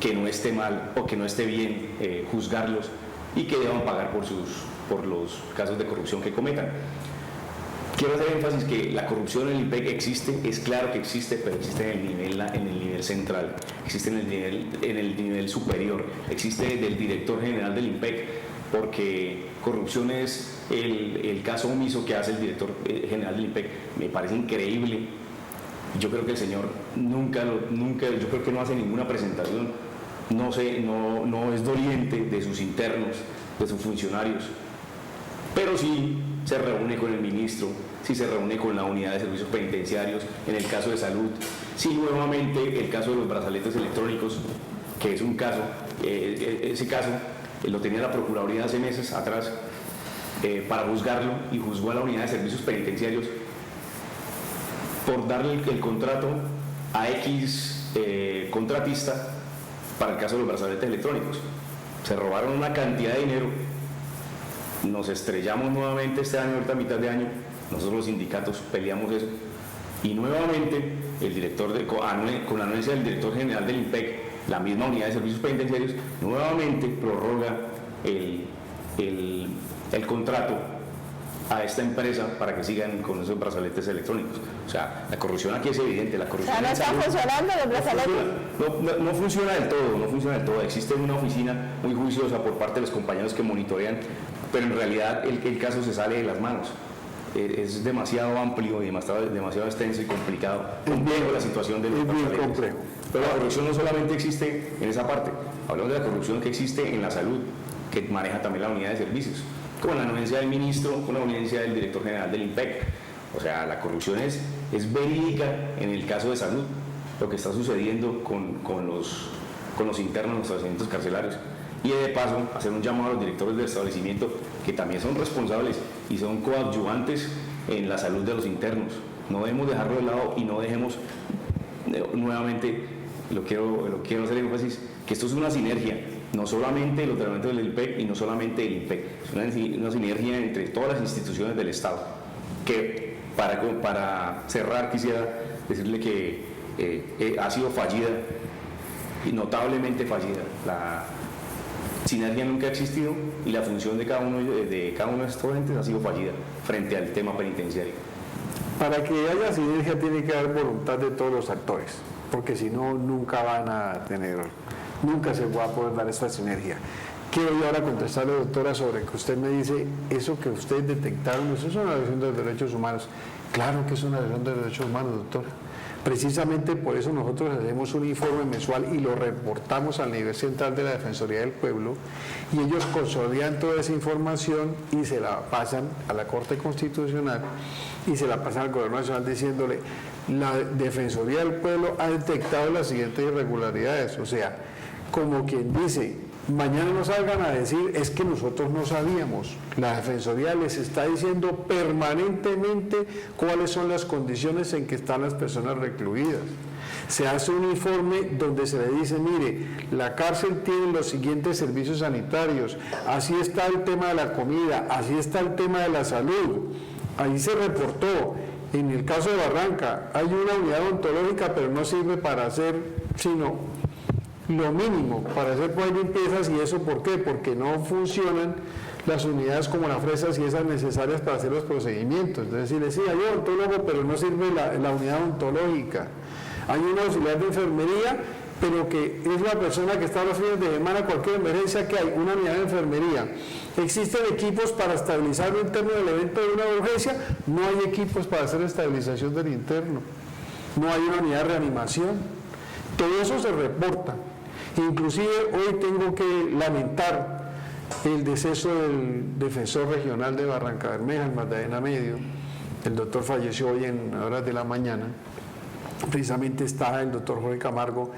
que no esté mal o que no esté bien juzgarlos y que deban pagar por los casos de corrupción que cometan. Quiero hacer énfasis que la corrupción en el IMPEC existe, es claro que existe, pero existe en el nivel central, existe en el nivel superior, existe del director general del IMPEC, porque corrupción es el caso omiso que hace el director general del IMPEC. Me parece increíble. Yo creo que el señor nunca, yo creo que no hace ninguna presentación, no es doliente de sus internos, de sus funcionarios, pero sí se reúne con el ministro, sí se reúne con la unidad de servicios penitenciarios, en el caso de salud, sí nuevamente el caso de los brazaletes electrónicos, que es un caso, ese caso lo tenía la Procuraduría hace meses atrás para juzgarlo, y juzgó a la unidad de servicios penitenciarios por darle el contrato a X contratista para el caso de los brazaletes electrónicos. Se robaron una cantidad de dinero, nos estrellamos nuevamente este año, ahorita a mitad de año, nosotros los sindicatos peleamos eso, y nuevamente el director con la anuencia del director general del IMPEC, la misma unidad de servicios penitenciarios, nuevamente prorroga el contrato a esta empresa para que sigan con esos brazaletes electrónicos. O sea, la corrupción aquí es evidente. La corrupción, o sea, no está funcionando los brazaletes. No funciona del todo. Existe una oficina muy juiciosa por parte de los compañeros que monitorean, pero en realidad el caso se sale de las manos. Es demasiado amplio y demasiado extenso y complicado. Complejo la situación de los brazaletes. Pero la corrupción no solamente existe en esa parte. Hablamos de la corrupción que existe en la salud, que maneja también la unidad de servicios, con la anuencia del ministro, con la anuencia del director general del IMPEC. O sea, la corrupción es verídica en el caso de salud, lo que está sucediendo con los internos en los establecimientos carcelarios. Y de paso, hacer un llamado a los directores del establecimiento, que también son responsables y son coadyuvantes en la salud de los internos. No debemos dejarlo de lado y no dejemos, nuevamente, lo quiero hacer énfasis, que esto es una sinergia, no solamente los tratamientos del INPEC y no solamente el INPEC, es una sinergia entre todas las instituciones del Estado, que para cerrar quisiera decirle que ha sido fallida, y notablemente fallida. La sinergia nunca ha existido y la función de cada uno de estos entes ha sido fallida frente al tema penitenciario. Para que haya sinergia tiene que haber voluntad de todos los actores, porque si no, nunca se va a poder dar esta sinergia. Quiero yo ahora contestarle, doctora, sobre que usted me dice, eso que ustedes detectaron, eso es una violación de los derechos humanos. Claro que es una violación de los derechos humanos, doctora. Precisamente por eso nosotros hacemos un informe mensual y lo reportamos al nivel central de la Defensoría del Pueblo, y ellos consolidan toda esa información y se la pasan a la Corte Constitucional y se la pasan al Gobierno Nacional diciéndole: la Defensoría del Pueblo ha detectado las siguientes irregularidades. O sea, como quien dice, mañana no salgan a decir es que nosotros no sabíamos. La Defensoría les está diciendo permanentemente cuáles son las condiciones en que están las personas recluidas. Se hace un informe donde se le dice: mire, la cárcel tiene los siguientes servicios sanitarios, así está el tema de la comida, así está el tema de la salud. Ahí se reportó. En el caso de Barranca hay una unidad odontológica, pero no sirve para hacer sino lo mínimo, para hacer pues limpiezas. ¿Y eso por qué? Porque no funcionan las unidades como las fresas y esas necesarias para hacer los procedimientos. Es decir, sí, hay odontólogo, pero no sirve la unidad odontológica. Hay un auxiliar de enfermería, pero que es la persona que está a los fines de semana, cualquier emergencia que hay, una unidad de enfermería. ¿Existen equipos para estabilizar lo interno del evento de una urgencia? No hay equipos para hacer estabilización del interno. No hay una unidad de reanimación. Todo eso se reporta. Inclusive hoy tengo que lamentar el deceso del defensor regional de Barranca Bermeja, en Magdalena Medio. El doctor falleció hoy en horas de la mañana. Precisamente está el doctor Jorge Camargo,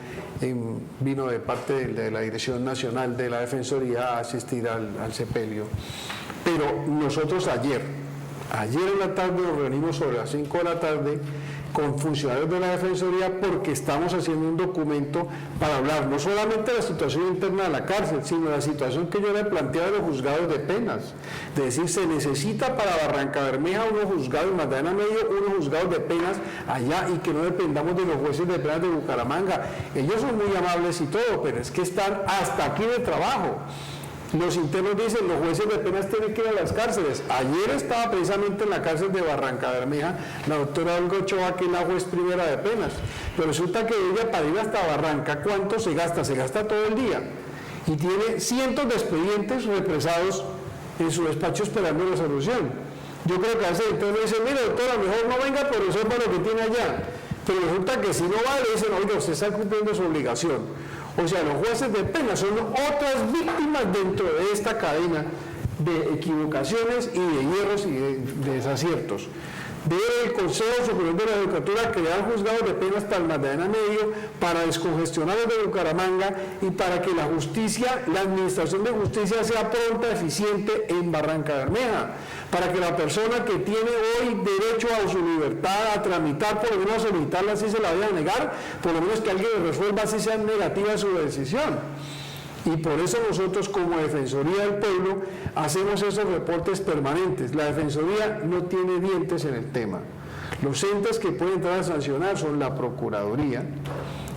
vino de parte de la Dirección Nacional de la Defensoría a asistir al sepelio. Pero nosotros ayer en la tarde nos reunimos sobre las 5 de la tarde con funcionarios de la Defensoría, porque estamos haciendo un documento para hablar no solamente de la situación interna de la cárcel, sino de la situación que yo le planteaba de los juzgados de penas. Es decir, se necesita para Barranca Bermeja unos juzgados, en Magdalena Medio unos juzgados de penas allá, y que no dependamos de los jueces de penas de Bucaramanga. Ellos son muy amables y todo, pero es que están hasta aquí de trabajo. Los internos dicen: los jueces de penas tienen que ir a las cárceles. Ayer estaba precisamente en la cárcel de Barranca Bermeja la doctora Olga Ochoa, que es la juez primera de penas, pero resulta que ella, para ir hasta Barranca, ¿cuánto se gasta? Se gasta todo el día, y tiene cientos de expedientes represados en su despacho esperando resolución. Yo creo que a ese doctor le dice: mire, doctora, mejor no venga, pero sepa lo que tiene allá. Pero resulta que si no va, le dicen: oiga, usted está cumpliendo su obligación. O sea, los jueces de pena son otras víctimas dentro de esta cadena de equivocaciones y de hierros y de desaciertos. Debe el Consejo Superior de la Judicatura crear juzgados de penas para el Magdalena Medio, para descongestionar el de Bucaramanga, y para que la justicia, la administración de justicia, sea pronta, eficiente en Barranca Bermeja, para que la persona que tiene hoy derecho a su libertad, a tramitar, por lo menos a solicitarla, si se la vaya a negar, por lo menos que alguien le resuelva si sea negativa su decisión. Y por eso nosotros, como Defensoría del Pueblo, hacemos esos reportes permanentes. La Defensoría no tiene dientes en el tema. Los entes que pueden entrar a sancionar son la Procuraduría,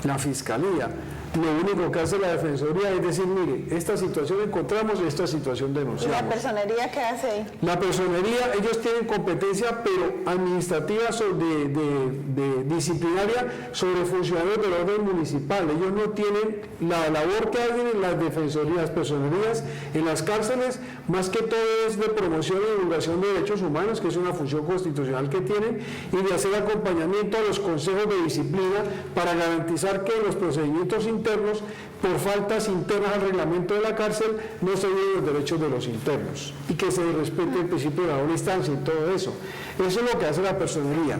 la Fiscalía. Lo único que hace la Defensoría es decir: mire, esta situación encontramos y esta situación denunciamos. ¿Y la personería qué hace ahí? La personería, ellos tienen competencia, pero administrativa, de disciplinaria, sobre funcionarios del orden municipal. Ellos no tienen la labor que hacen en las defensorías, las personerías en las cárceles, más que todo es de promoción y divulgación de derechos humanos, que es una función constitucional que tienen, y de hacer acompañamiento a los consejos de disciplina para garantizar que los procedimientos internos, por faltas internas al reglamento de la cárcel, no se violen los derechos de los internos y que se respete el principio de la doble instancia y todo eso. Eso es lo que hace la personería.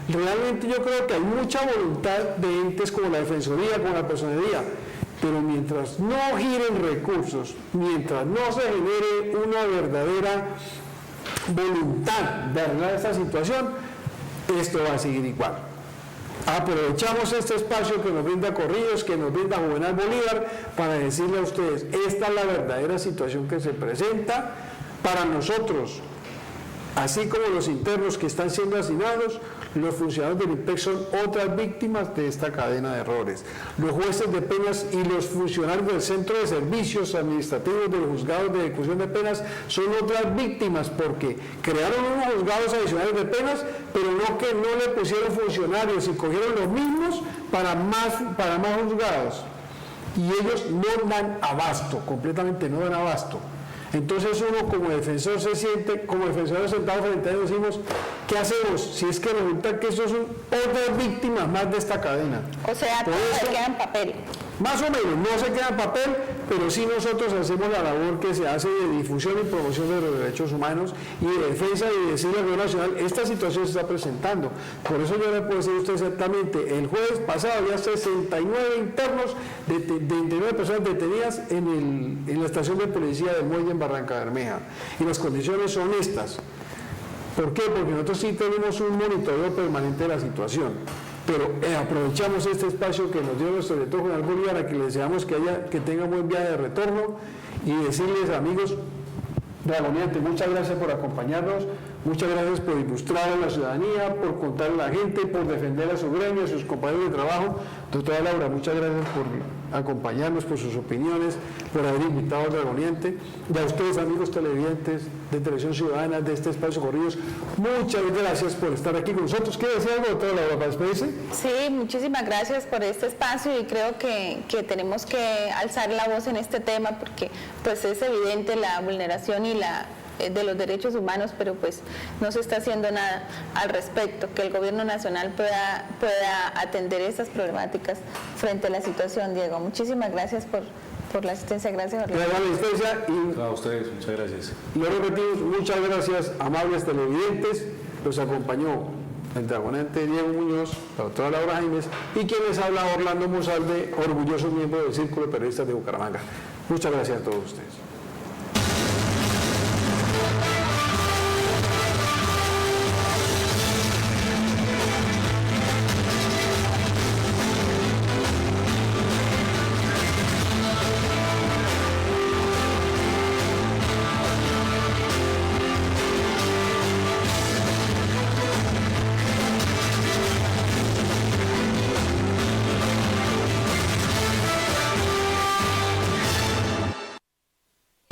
Realmente yo creo que hay mucha voluntad de entes como la Defensoría, como la personería, pero mientras no giren recursos, mientras no se genere una verdadera voluntad de arreglar esta situación, esto va a seguir igual. Aprovechamos este espacio que nos brinda Corrillos, que nos brinda Juvenal Bolívar, para decirle a ustedes, esta es la verdadera situación que se presenta para nosotros, así como los internos que están siendo asignados. Los funcionarios del IMPEC son otras víctimas de esta cadena de errores. Los jueces de penas y los funcionarios del Centro de Servicios Administrativos de los juzgados de ejecución de penas son otras víctimas, porque crearon unos juzgados adicionales de penas, pero no que no le pusieron funcionarios y cogieron los mismos para más juzgados. Y ellos no dan abasto, completamente no dan abasto. Entonces uno como defensor se siente, como defensor sentado frente a ellos, decimos, ¿qué hacemos? Si es que resulta que esos son otras víctimas más de esta cadena. O sea, todo se queda en papel. Más o menos, no se queda en papel, pero sí nosotros hacemos la labor que se hace de difusión y promoción de los derechos humanos y de defensa y decirle al gobierno nacional, esta situación se está presentando. Por eso yo le puedo decir a usted exactamente, el jueves pasado había 69 internos, de 29 personas detenidas en la estación de policía del Muelle en Barranca Bermeja. Y las condiciones son estas. ¿Por qué? Porque nosotros sí tenemos un monitoreo permanente de la situación. Pero aprovechamos este espacio que nos dio nuestro director Juvenal Bolívar, a que le deseamos que tenga un buen viaje de retorno, y decirles, amigos dragoniantes, muchas gracias por acompañarnos, muchas gracias por ilustrar a la ciudadanía, por contarle a la gente, por defender a su gremio, a sus compañeros de trabajo. Doctora Laura, muchas gracias por acompañarnos, por sus opiniones, por haber invitado al dragoniante. Y a ustedes, amigos televidentes de Televisión Ciudadana, de este espacio Corrillos, muchas gracias por estar aquí con nosotros. ¿Quiere decir algo, doctora Laura, para despedirse? Sí, muchísimas gracias por este espacio, y creo que tenemos que alzar la voz en este tema, porque pues es evidente la vulneración y de los derechos humanos, pero pues no se está haciendo nada al respecto, que el gobierno nacional pueda atender esas problemáticas frente a la situación. Diego, muchísimas gracias por la asistencia. Gracias, Orlando. Gracias por la asistencia y a ustedes, muchas gracias. Lo repetimos, muchas gracias, amables televidentes. Los acompañó el dragonante Diego Muñoz, la doctora Laura Jaimes, y quien les habla, Orlando Monsalve, orgulloso miembro del Círculo de Periodistas de Bucaramanga. Muchas gracias a todos ustedes.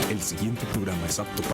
El siguiente programa es apto para